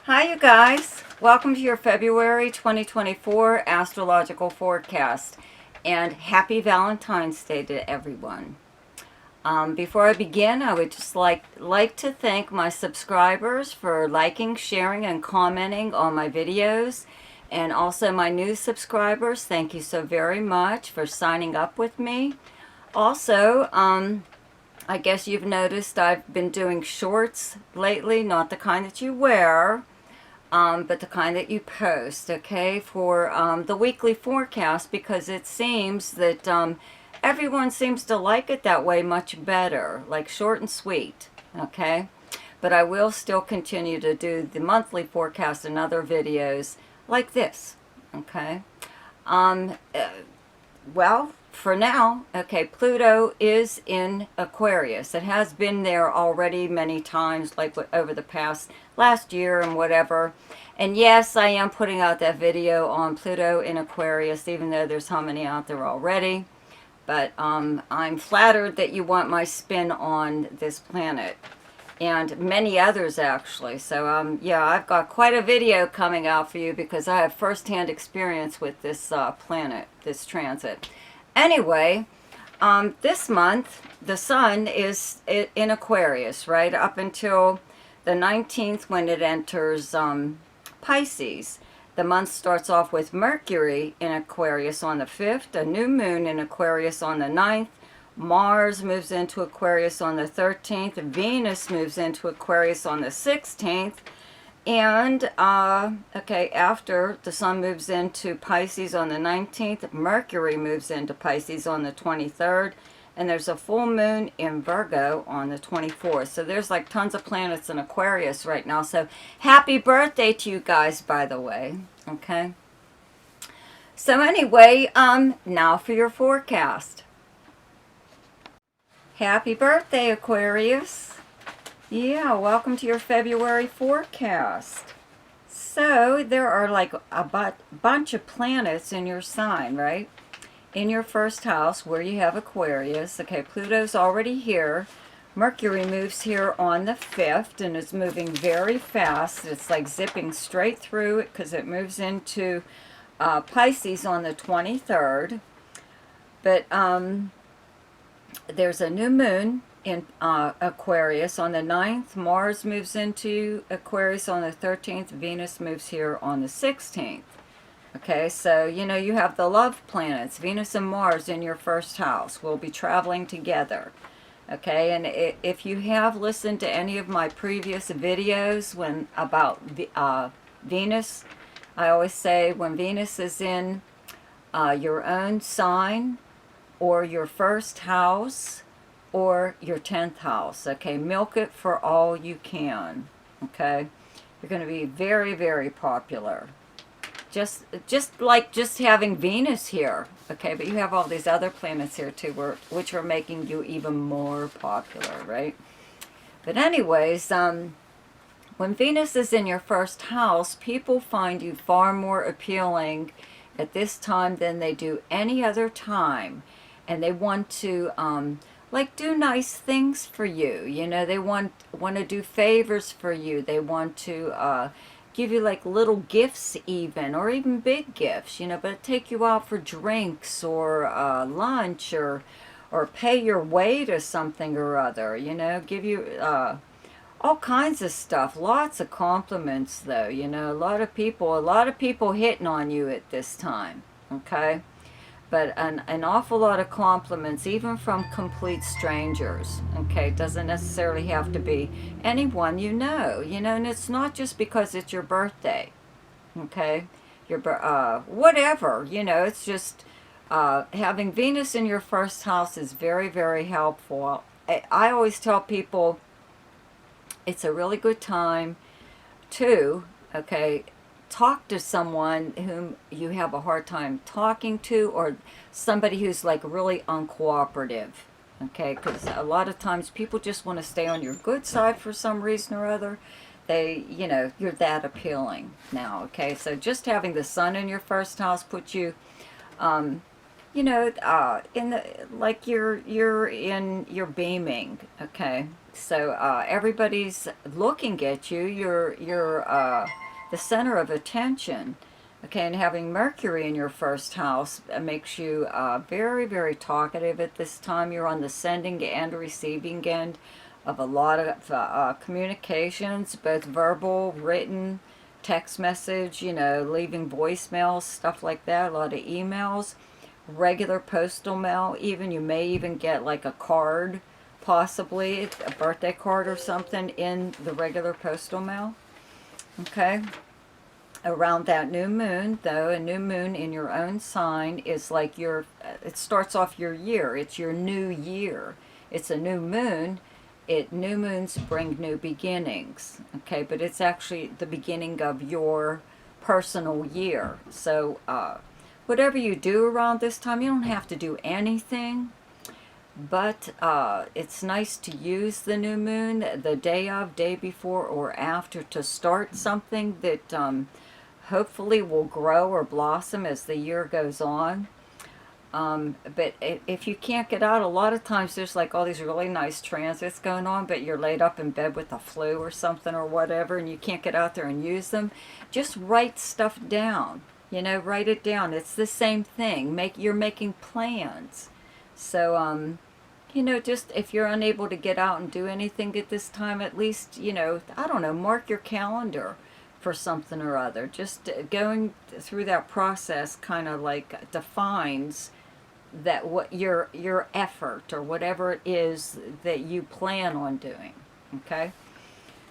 Hi, you guys. Welcome to your February 2024 astrological forecast, and happy Valentine's Day to everyone. Before I begin, I would just like to thank my subscribers for liking, sharing, and commenting on my videos, and also my new subscribers. Thank you so very much for signing up with me. Also, I guess you've noticed I've been doing shorts lately, not the kind that you wear, but the kind that you post, okay, for the weekly forecast, because it seems that everyone seems to like it that way much better, like short and sweet, okay? But I will still continue to do the monthly forecast and other videos like this, okay? Um, uh, well, for now, okay, Pluto is in Aquarius. It has been there already many times, like over the last year and whatever. And yes, I am putting out that video on Pluto in Aquarius, even though there's how many out there already. But I'm flattered that you want my spin on this planet. And many others, actually. So, yeah, I've got quite a video coming out for you because I have first-hand experience with this planet, this transit. Anyway, this month, the sun is in Aquarius, right up until the 19th when it enters Pisces. The month starts off with Mercury in Aquarius on the 5th, a new moon in Aquarius on the 9th, Mars moves into Aquarius on the 13th, Venus moves into Aquarius on the 16th, and, okay, after the sun moves into Pisces on the 19th, Mercury moves into Pisces on the 23rd, and there's a full moon in Virgo on the 24th. So there's like tons of planets in Aquarius right now. So happy birthday to you guys, by the way, okay? So anyway, now for your forecast. Happy birthday, Aquarius. Yeah, welcome to your February forecast. So there are like a bunch of planets in your sign, right? In your first house where you have Aquarius. Okay, Pluto's already here. Mercury moves here on the 5th and is moving very fast. It's like zipping straight through it because it moves into Pisces on the 23rd. But there's a new moon in Aquarius on the 9th. Mars moves into Aquarius on the 13th. Venus moves here on the 16th. Okay, so, you know, you have the love planets, Venus and Mars in your first house. Will be traveling together. Okay, and if you have listened to any of my previous videos about Venus, I always say when Venus is in your own sign or your first house or your 10th house, okay, milk it for all you can, okay? You're going to be very, very popular. Just having Venus here, okay? But you have all these other planets here too, which are making you even more popular, right? But anyways, when Venus is in your first house, people find you far more appealing at this time than they do any other time. And they want to like do nice things for you. You know, they want to do favors for you. They want to give you like little gifts even, or even big gifts, you know, but take you out for drinks or lunch or pay your way to something or other, you know, give you all kinds of stuff. Lots of compliments though, you know, a lot of people hitting on you at this time, okay? But an awful lot of compliments, even from complete strangers, okay? It doesn't necessarily have to be anyone you know, and it's not just because it's your birthday, okay? Whatever, you know, it's just having Venus in your first house is very, very helpful. I always tell people it's a really good time to, okay, talk to someone whom you have a hard time talking to, or somebody who's like really uncooperative, okay? Because a lot of times people just want to stay on your good side for some reason or other. They, you know, you're that appealing now, okay? So just having the sun in your first house puts you, you know, in the, like you're beaming, okay? So everybody's looking at you. You're the center of attention. Okay, and having Mercury in your first house makes you very, very talkative at this time. You're on the sending and receiving end of a lot of communications, both verbal, written, text message, you know, leaving voicemails, stuff like that, a lot of emails, regular postal mail, even you may even get like a card, possibly a birthday card or something in the regular postal mail. Okay. Around that new moon, though, a new moon in your own sign is like your, it starts off your year. It's your new year. It's a new moon. New moons bring new beginnings, okay? But it's actually the beginning of your personal year. So whatever you do around this time, you don't have to do anything. But it's nice to use the new moon the day of, day before, or after to start something that hopefully will grow or blossom as the year goes on. But if you can't get out, a lot of times there's like all these really nice transits going on, but you're laid up in bed with the flu or something or whatever, and you can't get out there and use them. Just write stuff down. You know, write it down. It's the same thing. You're making plans. So, you know, just if you're unable to get out and do anything at this time, at least, you know, I don't know, mark your calendar for something or other. Just going through that process kind of like defines that what your effort or whatever it is that you plan on doing. Okay?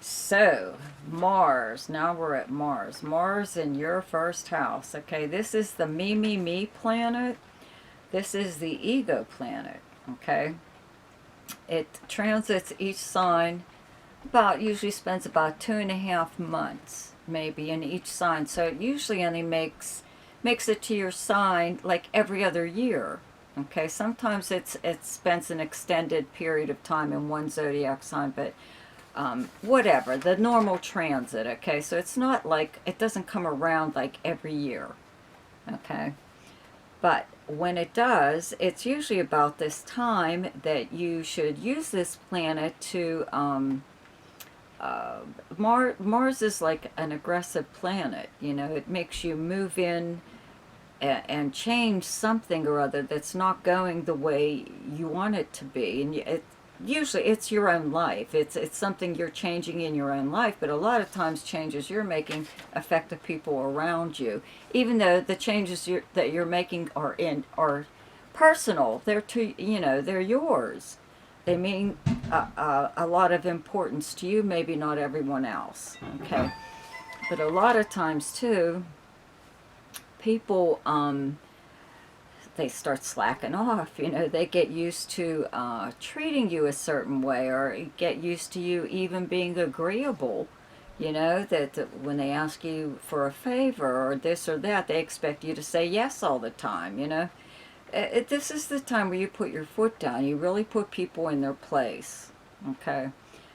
So, Mars. Now we're at Mars. Mars in your first house. Okay, this is the me planet. This is the ego planet. Okay? It transits each sign usually spends about 2.5 months maybe in each sign. So it usually only makes it to your sign like every other year. Okay, sometimes it spends an extended period of time in one zodiac sign, but whatever, the normal transit. Okay, so it's not like, it doesn't come around like every year. Okay, but when it does, it's usually about this time that you should use this planet to Mars is like an aggressive planet. You know, it makes you move in and change something or other that's not going the way you want it to be. And usually it's your own life. It's something you're changing in your own life, but a lot of times changes you're making affect the people around you. Even though the changes that you're making are personal, they're yours. They mean a lot of importance to you, maybe not everyone else. Okay, but a lot of times too, people they start slacking off. You know, they get used to treating you a certain way, or get used to you even being agreeable. You know, that when they ask you for a favor or this or that, they expect you to say yes all the time. You know, this is the time where you put your foot down. You really put people in their place. Okay.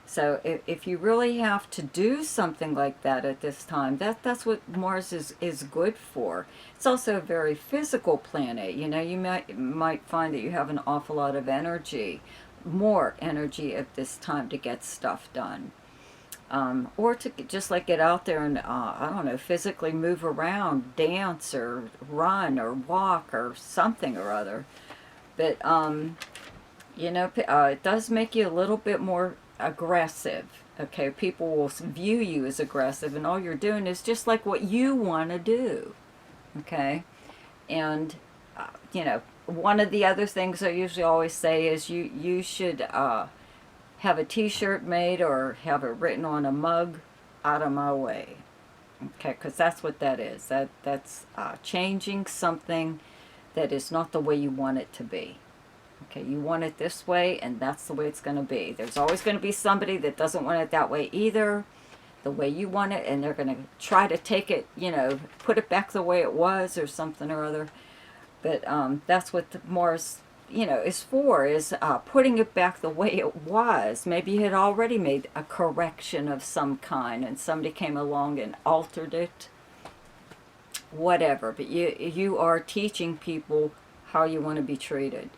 So if you really have to do something like that at this time, that's what Mars is good for. It's also a very physical planet. You know, you might find that you have an awful lot of energy, more energy at this time to get stuff done. Or to just like get out there and, I don't know, physically move around, dance or run or walk or something or other. But, you know, it does make you a little bit more aggressive. Okay, people will view you as aggressive, and all you're doing is just like what you want to do. Okay, and you know, one of the other things I usually always say is you should have a T-shirt made or have it written on a mug, "Out of my way." Okay, because that's what that is. That's changing something that is not the way you want it to be. Okay, you want it this way, and that's the way it's going to be. There's always going to be somebody that doesn't want it that way either, the way you want it, and they're going to try to take it, you know, put it back the way it was or something or other. But that's what Mars, you know, is for, is putting it back the way it was. Maybe you had already made a correction of some kind, and somebody came along and altered it. Whatever, but you are teaching people how you want to be treated.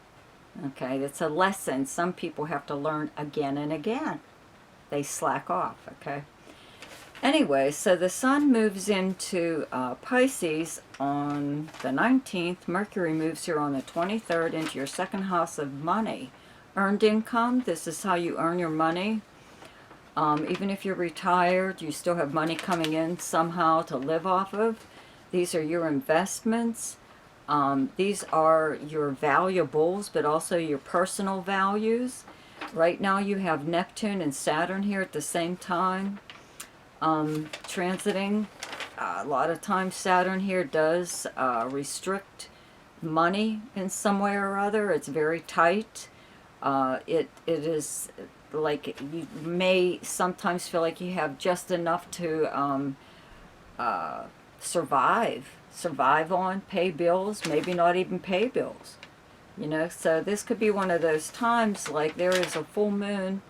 Okay, it's a lesson some people have to learn again and again. They slack off, okay? Anyway, so the sun moves into Pisces on the 19th. Mercury moves here on the 23rd into your second house of money. Earned income, this is how you earn your money. Even if you're retired, you still have money coming in somehow to live off of. These are your investments. These are your valuables, but also your personal values. Right now you have Neptune and Saturn here at the same time, transiting. A lot of times Saturn here does restrict money in some way or other. It's very tight. It is like you may sometimes feel like you have just enough to survive on, pay bills, maybe not even pay bills. You know, so this could be one of those times, like there is a full moon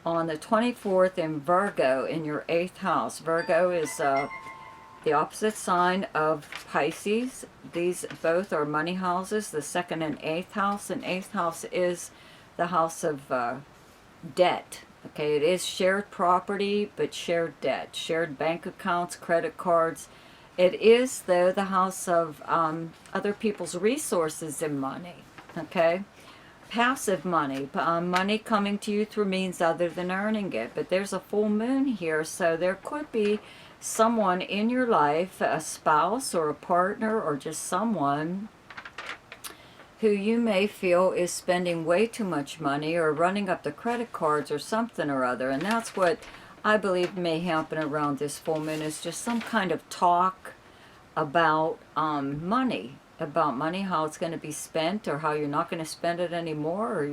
on the 24th in Virgo in your 8th house. Virgo is the opposite sign of Pisces. These both are money houses, the 2nd and 8th house. And 8th house is the house of debt. Okay, it is shared property, but shared debt, shared bank accounts, credit cards. It is, though, the house of other people's resources and money. Okay, passive money, money coming to you through means other than earning it. But there's a full moon here, so there could be someone in your life, a spouse or a partner or just someone who you may feel is spending way too much money or running up the credit cards or something or other. And that's what I believe may happen around this full moon, is just some kind of talk about money, how it's going to be spent, or how you're not going to spend it anymore, or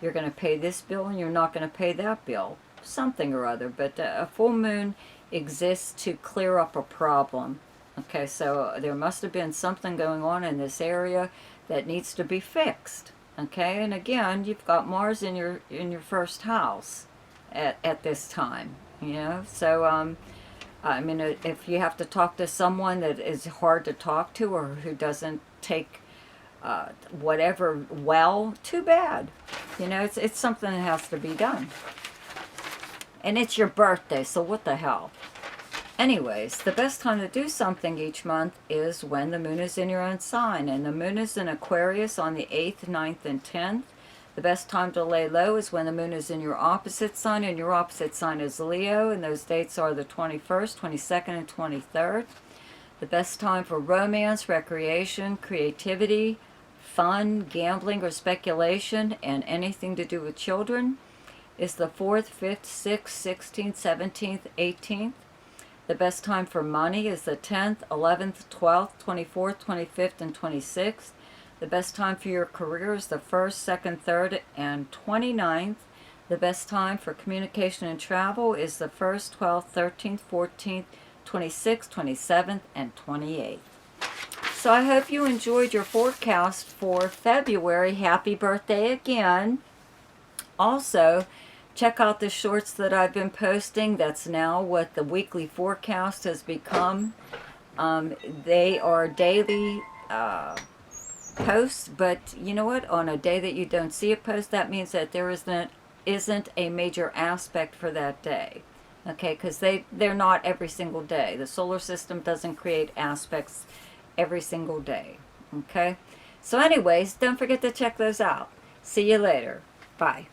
you're going to pay this bill and you're not going to pay that bill, something or other. But a full moon exists to clear up a problem. Okay, so there must have been something going on in this area that needs to be fixed. Okay, and again, you've got Mars in your first house at this time. You know, so I mean, if you have to talk to someone that is hard to talk to or who doesn't take whatever well, too bad. You know, it's something that has to be done. And it's your birthday, so what the hell? Anyways, the best time to do something each month is when the moon is in your own sign. And the moon is in Aquarius on the 8th, 9th, and 10th. The best time to lay low is when the moon is in your opposite sign, and your opposite sign is Leo, and those dates are the 21st, 22nd, and 23rd. The best time for romance, recreation, creativity, fun, gambling, or speculation, and anything to do with children is the 4th, 5th, 6th, 16th, 17th, 18th. The best time for money is the 10th, 11th, 12th, 24th, 25th, and 26th. The best time for your career is the 1st, 2nd, 3rd, and 29th. The best time for communication and travel is the 1st, 12th, 13th, 14th, 26th, 27th, and 28th. So I hope you enjoyed your forecast for February. Happy birthday again. Also, check out the shorts that I've been posting. That's now what the weekly forecast has become. They are daily posts, but you know what? On a day that you don't see a post, that means that there isn't a major aspect for that day. Okay, because they're not every single day. The solar system doesn't create aspects every single day. Okay? So anyways, don't forget to check those out. See you later. Bye.